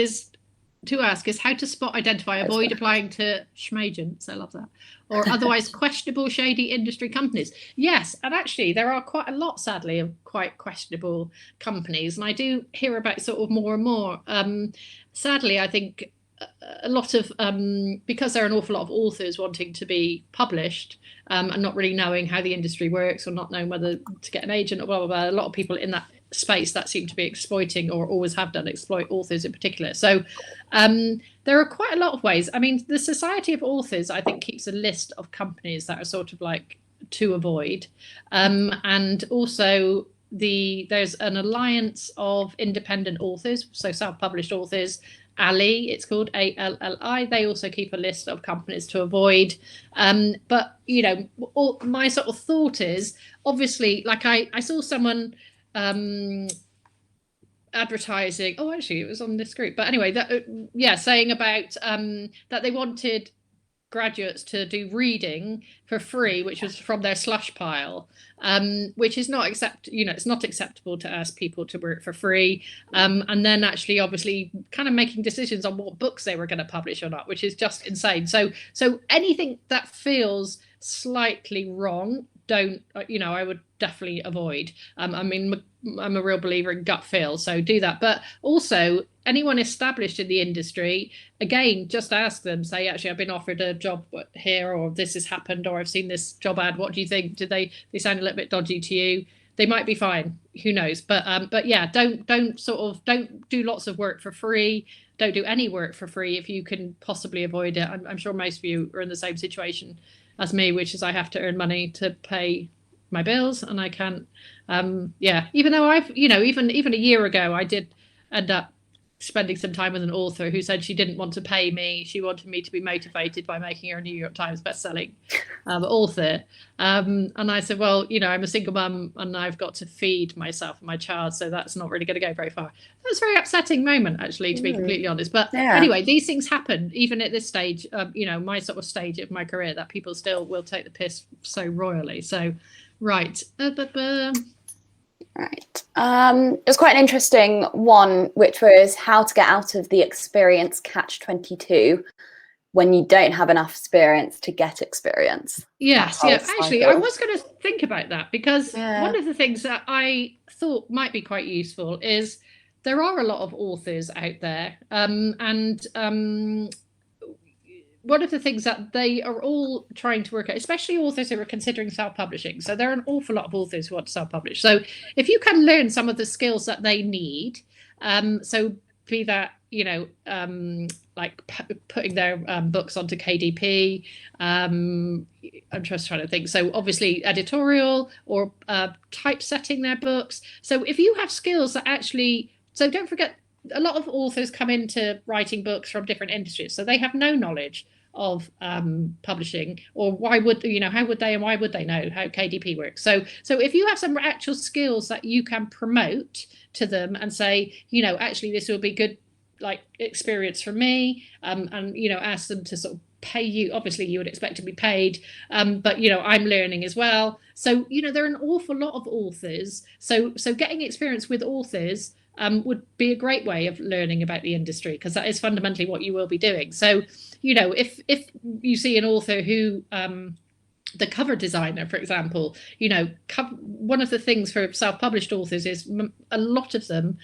to ask is how to spot, identify, avoid applying to schmagents, I love that, or otherwise questionable, shady industry companies. Yes, and actually there are quite a lot, sadly, of quite questionable companies, and I do hear about sort of more and more. Sadly, I think a lot of, because there are an awful lot of authors wanting to be published and not really knowing how the industry works or not knowing whether to get an agent or blah, blah, blah, a lot of people in that space that seem to be exploiting, or always have done, exploit authors in particular. So there are quite a lot of ways. I mean, the Society of Authors, I think, keeps a list of companies that are sort of like to avoid. And also there's an alliance of independent authors, so self-published authors, ALLI, it's called ALLI. They also keep a list of companies to avoid. But, you know, my sort of thought is, obviously, like I saw someone advertising, oh, actually it was on this group, but anyway, that saying about that they wanted graduates to do reading for free, which was from their slush pile, which is not it's not acceptable to ask people to work for free, and then actually obviously kind of making decisions on what books they were going to publish or not, which is just insane. So anything that feels slightly wrong, I would definitely avoid. I mean, I'm a real believer in gut feel, so do that. But also, anyone established in the industry, again, just ask them, say, actually, I've been offered a job here, or this has happened, or I've seen this job ad. What do you think? Did they sound a little bit dodgy to you? They might be fine. Who knows? But yeah, don't do lots of work for free. Don't do any work for free if you can possibly avoid it. I'm sure most of you are in the same situation as me, which is I have to earn money to pay my bills, and I can't. Even though I've, even a year ago, I did end up spending some time with an author who said she didn't want to pay me. She wanted me to be motivated by making her a New York Times bestselling author. And I said, well, I'm a single mum and I've got to feed myself and my child, so that's not really going to go very far. That was a very upsetting moment, actually, to be completely honest. But anyway, these things happen, even at this stage, my sort of stage of my career, that people still will take the piss so royally. So, right. Right. It was quite an interesting one, which was how to get out of the experience catch-22 when you don't have enough experience to get experience. Yes, yeah. Actually, I was going to think about that, because one of the things that I thought might be quite useful is there are a lot of authors out there, and one of the things that they are all trying to work out, especially authors who are considering self-publishing. So there are an awful lot of authors who want to self-publish. So if you can learn some of the skills that they need, so be that, like putting their books onto KDP, I'm just trying to think. So obviously editorial, or typesetting their books. So if you have skills that actually, so don't forget, a lot of authors come into writing books from different industries, so they have no knowledge of publishing, or why would how would they, and why would they know how KDP works? So if you have some actual skills that you can promote to them and say, actually this will be good, like, experience for me, and ask them to sort of pay you. Obviously you would expect to be paid, but I'm learning as well. So there are an awful lot of authors, so getting experience with authors would be a great way of learning about the industry, because that is fundamentally what you will be doing. So, if you see an author who, the cover designer, for example, one of the things for self-published authors is a lot of them,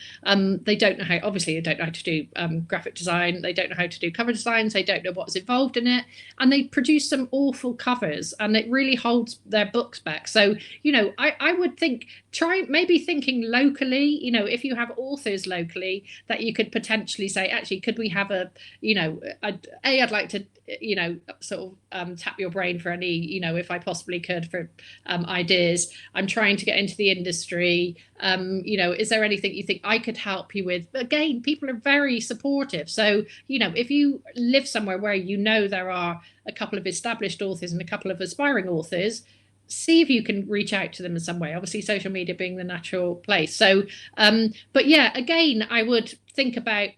they don't know how to do graphic design, they don't know how to do cover designs, they don't know what's involved in it, and they produce some awful covers, and it really holds their books back. So, I would think try maybe thinking locally, you know, if you have authors locally that you could potentially say, actually, could we have a, you know, I'd like to, you know, sort of tap your brain for any, you know, if I possibly could, for ideas. I'm trying to get into the industry. You know, is there anything you think I could help you with? But again, people are very supportive. So, you know, if you live somewhere where you know there are a couple of established authors and a couple of aspiring authors, see if you can reach out to them in some way, obviously social media being the natural place. So but yeah, again, I would think about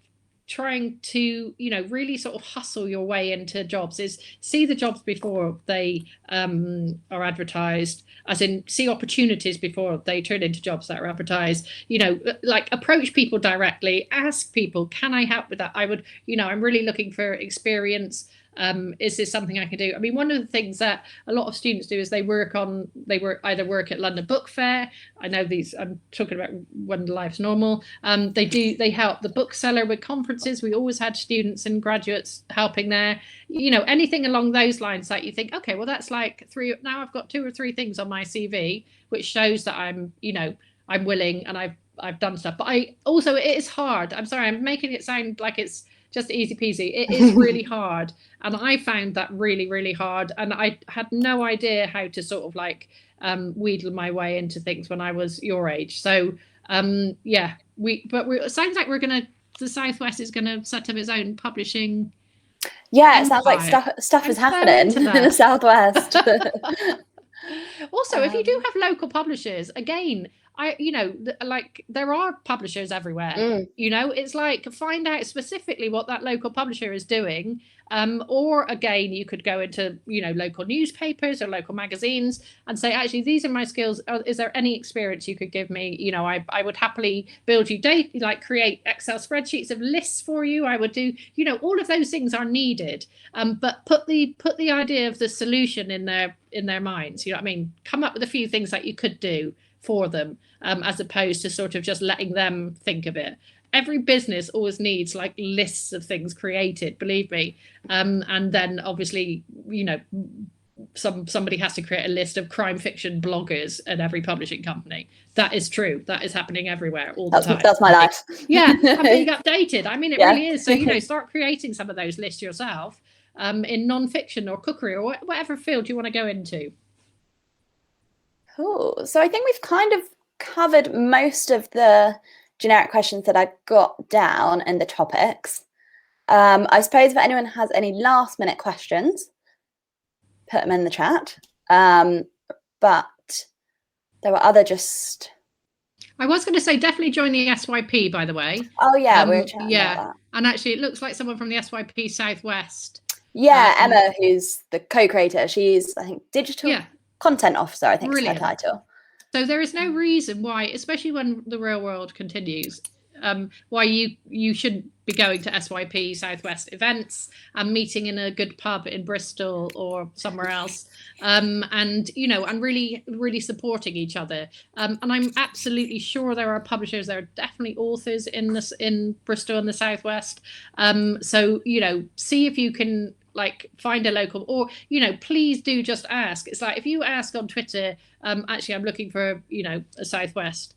trying to, you know, really sort of hustle your way into jobs, is see the jobs before they are advertised, as in see opportunities before they turn into jobs that are advertised. You know, like approach people directly, ask people, can I help with that? I would, you know, I'm really looking for experience. Is this something I can do? I mean, one of the things that a lot of students do is they either work at London Book Fair. I know these, I'm talking about when life's normal. They help the bookseller with conferences. We always had students and graduates helping there. You know, anything along those lines that you think, okay, well, that's like now I've got 2 or 3 things on my CV, which shows that I'm, you know, I'm willing and I've done stuff. But it is hard. I'm sorry, I'm making it sound like it's just easy peasy. It is really hard. And I found that really, really hard. And I had no idea how to sort of like wheedle my way into things when I was your age. So yeah, it sounds like the Southwest is gonna set up its own publishing. Yeah, it sounds like stuff is happening in the Southwest. Also, if you do have local publishers, again, you know, like there are publishers everywhere. You know, it's like find out specifically what that local publisher is doing. Or again, you could go into, you know, local newspapers or local magazines and say, actually, these are my skills. Is there any experience you could give me? You know, I would happily build you like create Excel spreadsheets of lists for you. I would do, you know, all of those things are needed. But put the idea of the solution in their minds. You know what I mean? Come up with a few things that you could do for them, as opposed to sort of just letting them think of it. Every business always needs like lists of things created, believe me. And then obviously, you know, somebody has to create a list of crime fiction bloggers at every publishing company. That is true. That is happening everywhere all the time. That's my life. Yeah, I'm being updated. I mean, it really is. So, you know, start creating some of those lists yourself, in non-fiction or cookery or whatever field you want to go into. Cool. So I think we've kind of covered most of the generic questions that I got down in the topics. I suppose if anyone has any last minute questions, put them in the chat. But there were other just... I was going to say definitely join the SYP, by the way. Oh yeah, we were chatting about that. And actually it looks like someone from the SYP Southwest. Yeah, Emma, who's the co-creator. She's, I think, digital content officer, I think is her title. So there is no reason why, especially when the real world continues, why you shouldn't be going to SYP Southwest events and meeting in a good pub in Bristol or somewhere else, and you know, and really, really supporting each other. And I'm absolutely sure there are publishers, there are definitely authors in Bristol and the Southwest. So you know, see if you can like find a local, or you know, please do just ask. It's like if you ask on Twitter, actually I'm looking for, you know, a Southwest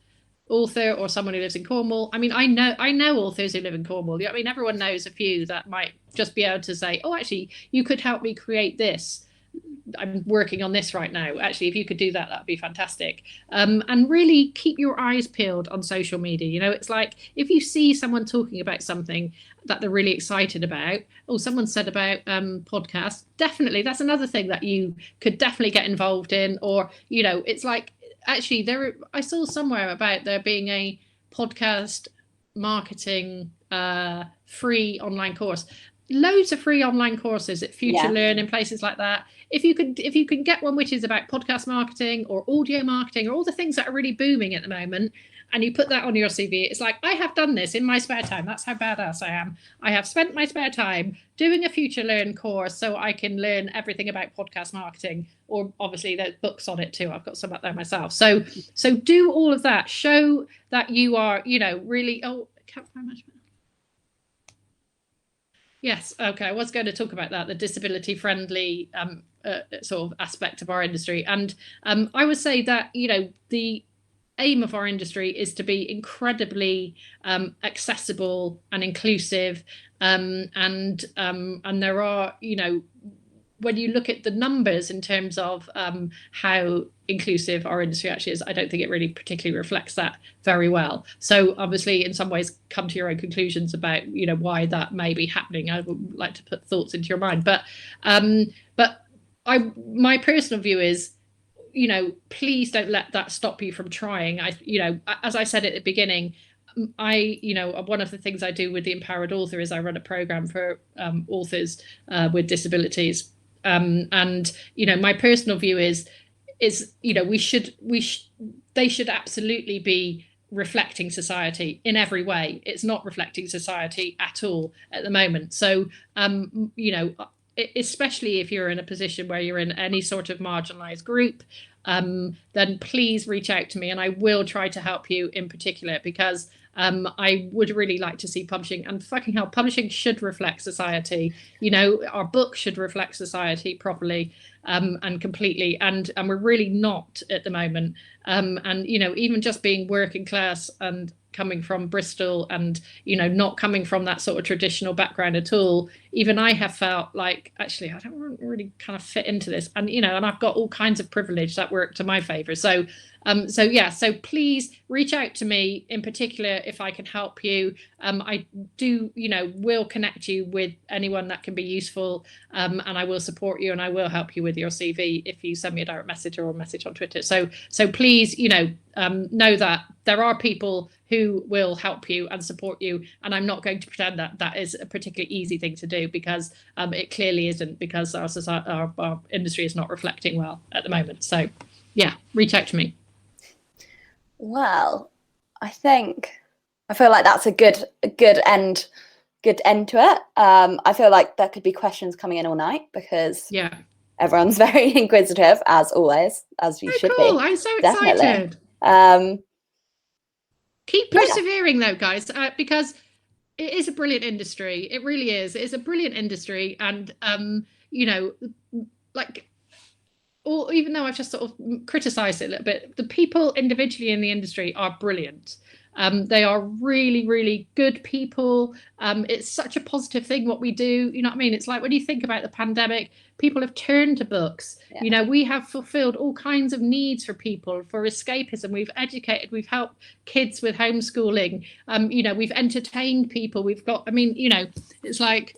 author or someone who lives in Cornwall. I mean, I know authors who live in Cornwall. I mean, everyone knows a few that might just be able to say, oh, actually you could help me create this. I'm working on this right now. Actually, if you could do that, that'd be fantastic. And really keep your eyes peeled on social media. You know, it's like if you see someone talking about something that they're really excited about, or someone said about podcasts, definitely that's another thing that you could definitely get involved in. Or, you know, it's like actually I saw somewhere about there being a podcast marketing free online course. Loads of free online courses at Future Learn and places like that. If you can get one which is about podcast marketing or audio marketing or all the things that are really booming at the moment, and you put that on your CV, it's like, I have done this in my spare time. That's how badass I am. I have spent my spare time doing a Future Learn course so I can learn everything about podcast marketing, or obviously there's books on it too. I've got some up there myself. So do all of that. Show that you are, you know, really, I can't find much. Yes, okay. I was going to talk about that, the disability friendly sort of aspect of our industry. And I would say that, you know, the aim of our industry is to be incredibly accessible and inclusive, and there are, you know, when you look at the numbers in terms of how inclusive our industry actually is, I don't think it really particularly reflects that very well. So obviously, in some ways, come to your own conclusions about, you know, why that may be happening. I would like to put thoughts into your mind, but my personal view is, you know, please don't let that stop you from trying. You know, as I said at the beginning, you know, one of the things I do with the Empowered Author is I run a program for authors with disabilities. And, you know, my personal view is, you know, they should absolutely be reflecting society in every way. It's not reflecting society at all at the moment. So, you know, especially if you're in a position where you're in any sort of marginalized group, then please reach out to me and I will try to help you in particular, because I would really like to see publishing, and fucking hell, publishing should reflect society. You know, our books should reflect society properly and completely, and we're really not at the moment. And, you know, even just being working class and coming from Bristol and, you know, not coming from that sort of traditional background at all, even I have felt like, actually, I don't really kind of fit into this. And, you know, and I've got all kinds of privilege that work to my favor. So so please reach out to me in particular if I can help you. I do, you know, will connect you with anyone that can be useful, and I will support you and I will help you with your CV if you send me a direct message or a message on Twitter. So please, you know that there are people who will help you and support you, and I'm not going to pretend that that is a particularly easy thing to do, because it clearly isn't, because our society, our industry is not reflecting well at the moment. So yeah, reach out to me. Well, I feel like that's a good end to it. I feel like there could be questions coming in all night, because everyone's very inquisitive, as always, as you should be. I'm so excited. Keep persevering though, guys, because it is a brilliant industry. It really is. It's a brilliant industry, and you know, like, or even though I've just sort of criticized it a little bit, the people individually in the industry are brilliant. They are really, really good people. It's such a positive thing what we do. You know what I mean? It's like when you think about the pandemic, people have turned to books. Yeah. You know, we have fulfilled all kinds of needs for people, for escapism. We've educated, we've helped kids with homeschooling. You know, we've entertained people. We've got, I mean, you know, it's like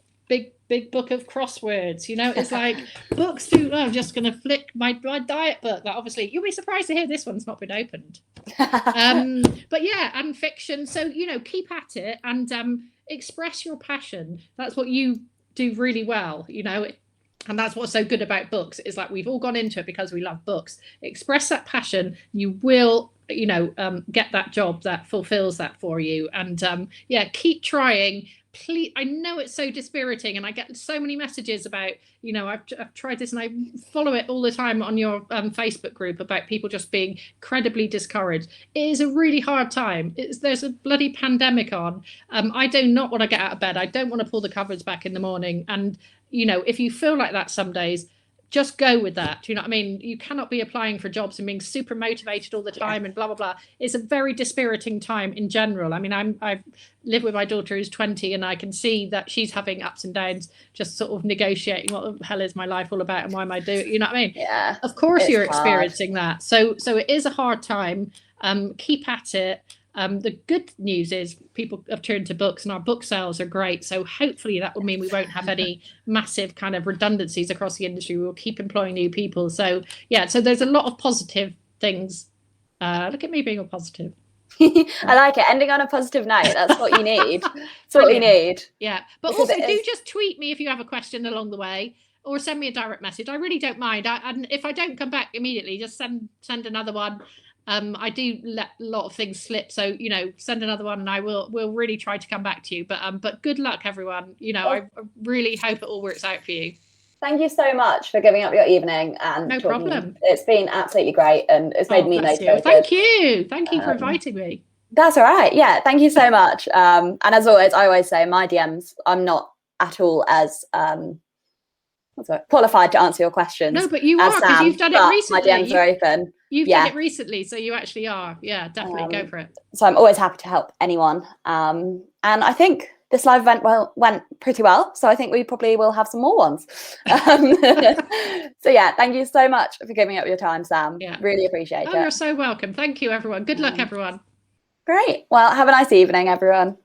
big book of crosswords, you know. It's like books too. I'm just going to flick my diet book that obviously you'll be surprised to hear this one's not been opened. But yeah, and fiction. So, you know, keep at it and express your passion. That's what you do really well, you know. And that's what's so good about books, is like we've all gone into it because we love books. Express that passion, you will, you know, get that job that fulfills that for you. And yeah, keep trying. Please, I know it's so dispiriting, and I get so many messages about, you know, I've tried this, and I follow it all the time on your Facebook group about people just being incredibly discouraged. It is a really hard time. There's a bloody pandemic on. I do not want to get out of bed. I don't want to pull the covers back in the morning. And, you know, if you feel like that some days, just go with that. Do you know what I mean? You cannot be applying for jobs and being super motivated all the time and blah, blah, blah. It's a very dispiriting time in general. I mean, I live with my daughter who's 20, and I can see that she's having ups and downs, just sort of negotiating what the hell is my life all about and why am I doing it? You know what I mean? Yeah. Of course you're experiencing that. So it is a hard time. Keep at it. The good news is people have turned to books, and our book sales are great. So hopefully that will mean we won't have any massive kind of redundancies across the industry. We'll keep employing new people. So yeah, so there's a lot of positive things. Look at me being all positive. I like it. Ending on a positive note. That's what you need. That's what you need. Yeah. But because also do just tweet me if you have a question along the way, or send me a direct message. I really don't mind. And if I don't come back immediately, just send another one. I do let a lot of things slip, so, you know, send another one and we'll really try to come back to you. But good luck, everyone. You know, I really hope it all works out for you. Thank you so much for giving up your evening and no talking. Problem. It's been absolutely great, and it's made me motivated. Thank you for inviting me. That's all right. Yeah, thank you so much. And as always, I always say my DMs, I'm not at all as qualified to answer your questions. No, but you are, because you've done it recently. My DMs are open. You've done it recently, so you actually are. Yeah, definitely go for it. So I'm always happy to help anyone. And I think this live event went pretty well. So I think we probably will have some more ones. So yeah, thank you so much for giving up your time, Sam. Yeah. Really appreciate it. You're so welcome. Thank you, everyone. Good luck, everyone. Great. Well, have a nice evening, everyone.